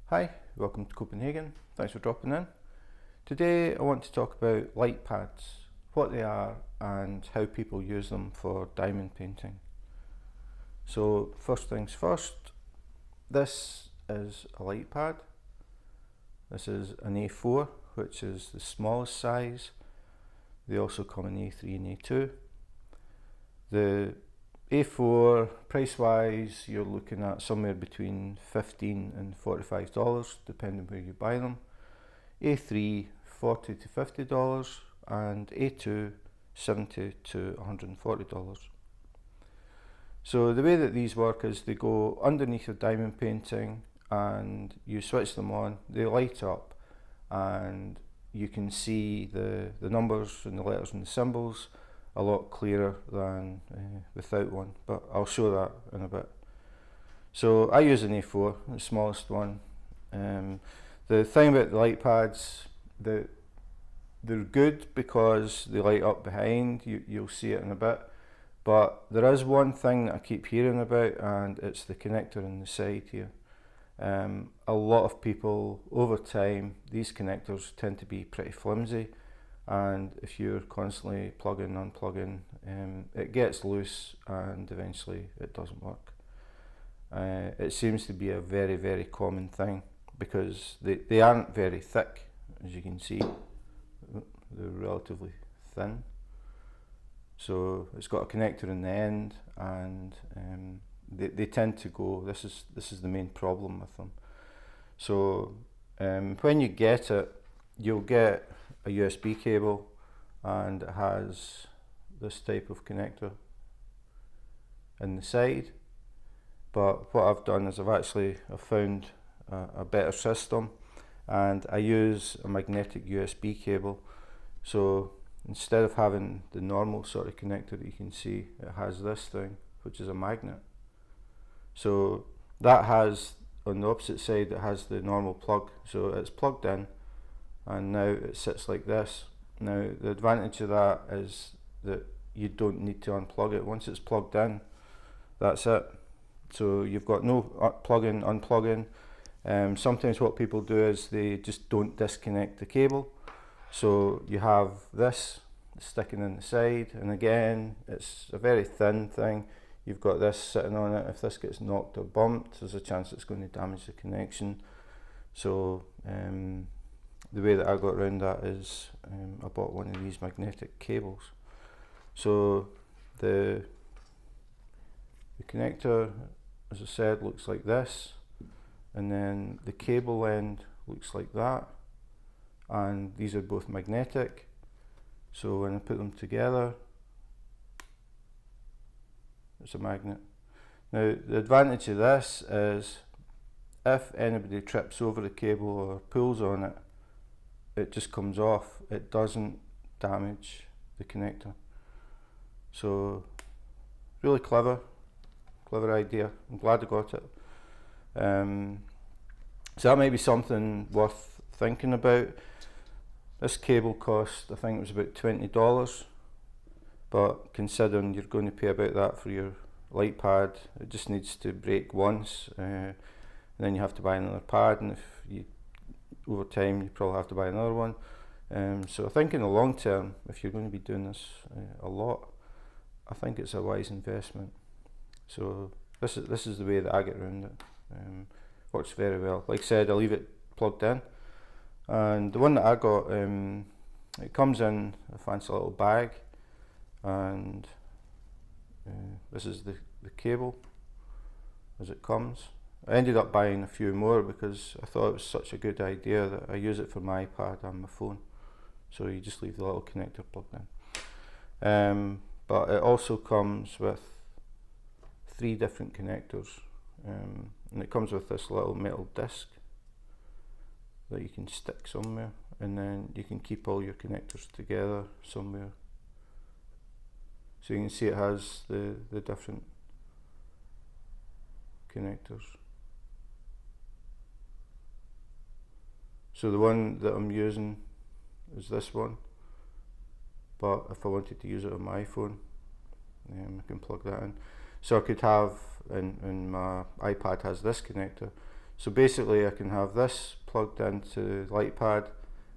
Hi, welcome to Copenhagen. Thanks for dropping in. Today I want to talk about light pads, what they are and how people use them for diamond painting. So first things first, this is a light pad. This is an A4, which is the smallest size. They also come in A3 and A2. The A4, price wise, you're looking at somewhere between $15 and $45 depending where you buy them. A3, $40 to $50, and A2, $70 to $140. So the way that these work is they go underneath your diamond painting and you switch them on, they light up and you can see the numbers and the letters and the symbols a lot clearer than without one, but I'll show that in a bit. So I use an A4, the smallest one. The thing about the light pads, they're good because they light up behind, you'll see it in a bit, but there is one thing that I keep hearing about, and it's the connector in the side here. A lot of people, over time, these connectors tend to be pretty flimsy, and if you're constantly plugging, unplugging, it gets loose and eventually it doesn't work. It seems to be a very common thing because they aren't very thick, as you can see. They're relatively thin. So it's got a connector in the end, and they tend to go, this is the main problem with them. So when you get it, you'll get a USB cable, and it has this type of connector in the side. But what I've done is I've found a better system, and I use a magnetic USB cable. So instead of having the normal sort of connector that you can see, it has this thing, which is a magnet. So that has, on the opposite side, it has the normal plug. So it's plugged in, and now it sits like this. Now the advantage of that is that you don't need to unplug it. Once it's plugged in, that's it. So you've got no plugging, unplugging. Sometimes what people do is they just don't disconnect the cable. So you have this sticking in the side, and again, it's a very thin thing. You've got this sitting on it. If this gets knocked or bumped, there's a chance it's going to damage the connection. So the way that I got around that is I bought one of these magnetic cables. So the connector, as I said, looks like this, and then the cable end looks like that, and these are both magnetic. So when I put them together, it's a magnet. Now the advantage of this is if anybody trips over the cable or pulls on it, it just comes off. It doesn't damage the connector. So really clever idea. I'm glad I got it. So that might be something worth thinking about. This cable cost, I think it was about $20, but considering you're going to pay about that for your light pad, it just needs to break once, and then you have to buy another pad, and if you over time you probably have to buy another one. So I think in the long term, if you're going to be doing this a lot, I think it's a wise investment. So this is the way that I get around it. Works very well. Like I said, I leave it plugged in, and the one that I got, it comes in a fancy little bag, and this is the cable as it comes. I ended up buying a few more because I thought it was such a good idea that I use it for my iPad and my phone. So you just leave the little connector plugged in. But it also comes with 3 different connectors, and it comes with this little metal disc that you can stick somewhere, and then you can keep all your connectors together somewhere. So you can see it has the different connectors. So the one that I'm using is this one, but if I wanted to use it on my iPhone, I can plug that in. So I could have, and my iPad has this connector, So basically I can have this plugged into the light pad,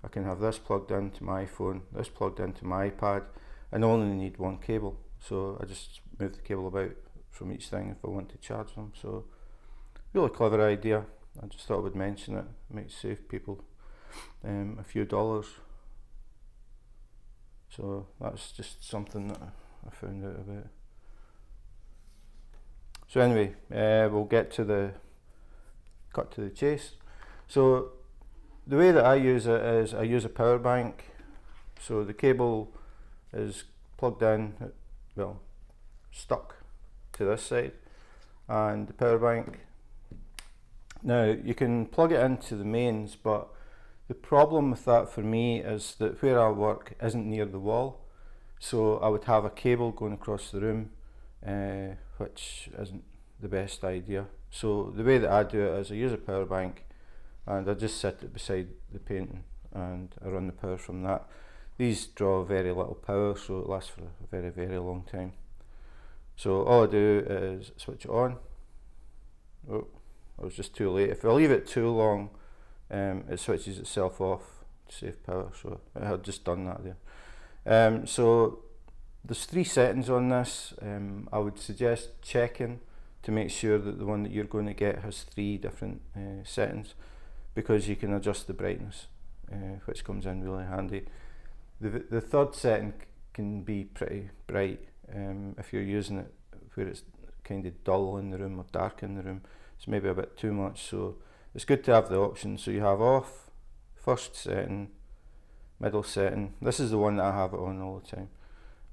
I can have this plugged into my iPhone, this plugged into my iPad, and I only need one cable. So I just move the cable about from each thing if I want to charge them. So really clever idea. I just thought I would mention it. It might save people a few dollars. So that's just something that I found out about. So anyway, we'll get to the cut to the chase. So the way that I use it is I use a power bank. So the cable is plugged in, well, stuck to this side, and the power bank. Now you can plug it into the mains, but the problem with that for me is that where I work isn't near the wall, so I would have a cable going across the room, which isn't the best idea. So the way that I do it is I use a power bank and I just set it beside the painting and I run the power from that. These draw very little power, so it lasts for a very, very long time. So all I do is switch it on. Oh, I was just too late. If I leave it too long, it switches itself off to save power, so I had just done that there. So there's 3 settings on this. I would suggest checking to make sure that the one that you're going to get has 3 different settings, because you can adjust the brightness, which comes in really handy. The third setting can be pretty bright if you're using it where it's kind of dull in the room or dark in the room. It's maybe a bit too much, so it's good to have the option. So you have off, first setting, middle setting. This is the one that I have it on all the time,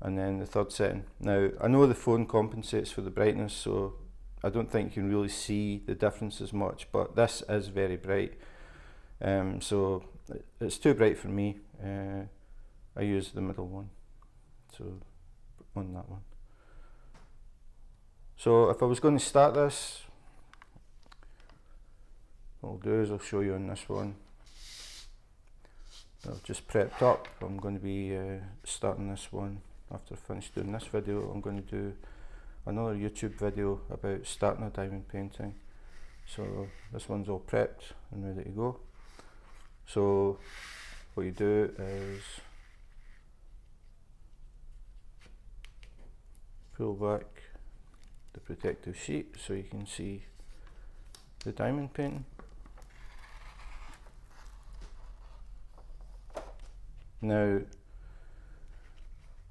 and then the third setting. Now I know the phone compensates for the brightness, so I don't think you can really see the difference as much, but this is very bright, so it's too bright for me. I use the middle one, so on that one. So if I was going to start this, what I'll do is I'll show you on this one. I've just prepped up. I'm going to be starting this one after I finish doing this video. I'm going to do another YouTube video about starting a diamond painting. So this one's all prepped and ready to go. So what you do is pull back the protective sheet so you can see the diamond painting. Now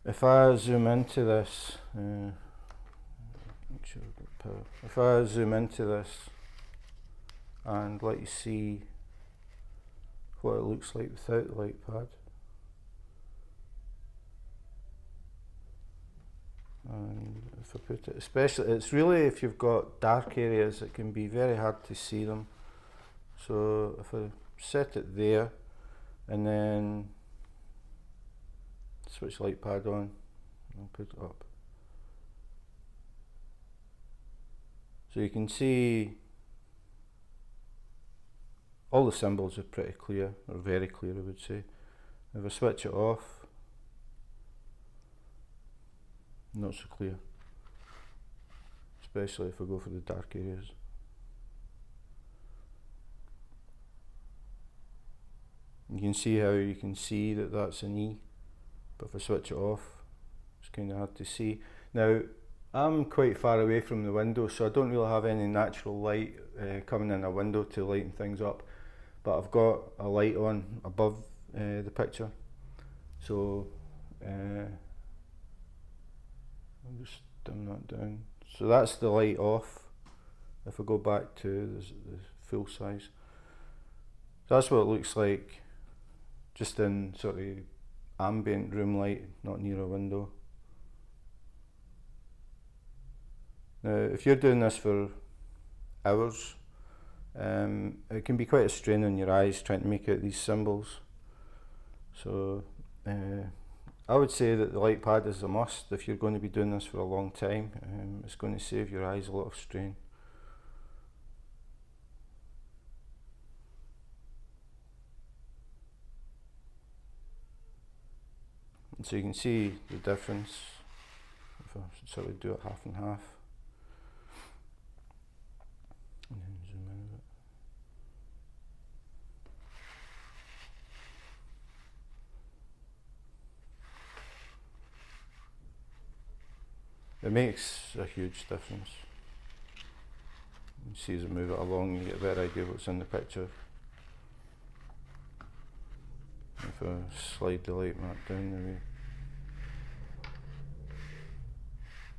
if I zoom into this, make sure I've got power. If I zoom into this and let you see what it looks like without the light pad, and if I put it, especially, it's really if you've got dark areas, it can be very hard to see them. So if I set it there and then switch light pad on and put it up, so you can see all the symbols are pretty clear, or very clear I would say. If I switch it off, not so clear, especially if I go for the dark areas. You can see how you can see that that's an E, but if I switch it off, it's kind of hard to see. Now I'm quite far away from the window, so I don't really have any natural light coming in a window to lighten things up, but I've got a light on above the picture, so I'll just dim that down. So that's the light off. If I go back to the full size, that's what it looks like just in sort of ambient room light, not near a window. Now if you're doing this for hours, it can be quite a strain on your eyes trying to make out these symbols. So I would say that the light pad is a must if you're going to be doing this for a long time. It's going to save your eyes a lot of strain. And so you can see the difference if I sort of do it half and half. And then zoom in a bit. It makes a huge difference. You see as I move it along, you get a better idea what's in the picture. If I slide the light map down the way,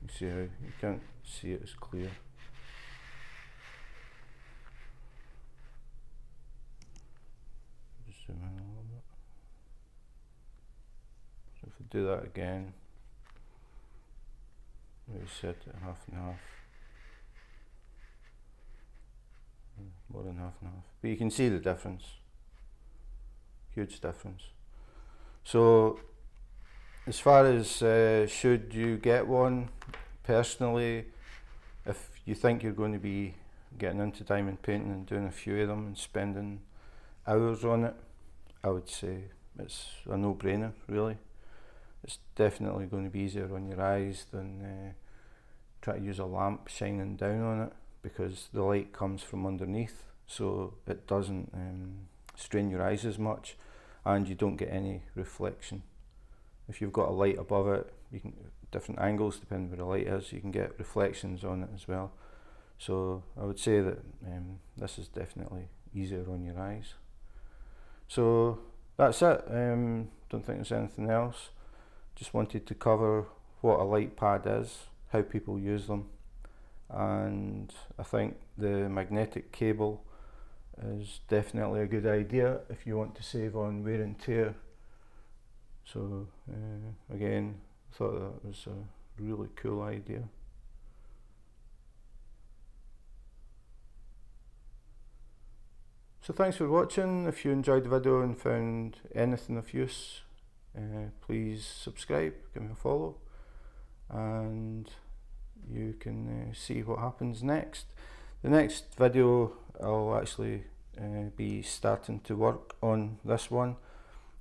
you see how you can't see it as clear. Just zoom in a little bit. So if I do that again, maybe set it half and half. More than half and half. But you can see the difference. Huge difference. So as far as should you get one, personally, if you think you're going to be getting into diamond painting and doing a few of them and spending hours on it, I would say it's a no-brainer, really. It's definitely going to be easier on your eyes than try to use a lamp shining down on it, because the light comes from underneath, so it doesn't strain your eyes as much, and you don't get any reflection. If you've got a light above it, you can different angles depending where the light is, you can get reflections on it as well. So I would say that this is definitely easier on your eyes. So that's it. Don't think there's anything else. Just wanted to cover what a light pad is, how people use them, and I think the magnetic cable is definitely a good idea if you want to save on wear and tear. So again, I thought that was a really cool idea. So thanks for watching. If you enjoyed the video and found anything of use, please subscribe, give me a follow, and you can see what happens next. The next video I'll actually be starting to work on this one,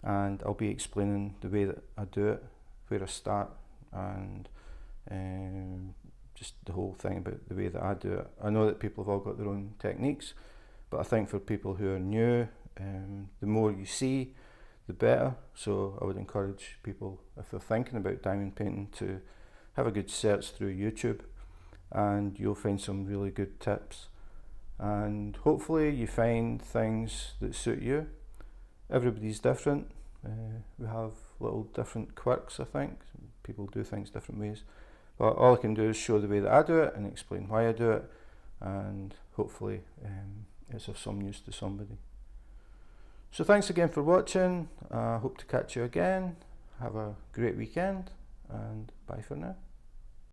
and I'll be explaining the way that I do it, where I start, and just the whole thing about the way that I do it. I know that people have all got their own techniques, but I think for people who are new, the more you see, the better. So I would encourage people, if they're thinking about diamond painting, to have a good search through YouTube, and you'll find some really good tips, and hopefully you find things that suit you. Everybody's different. We have little different quirks, I think. People do things different ways, but all I can do is show the way that I do it and explain why I do it, and hopefully it's of some use to somebody. So thanks again for watching. I hope to catch you again. Have a great weekend, and bye for now.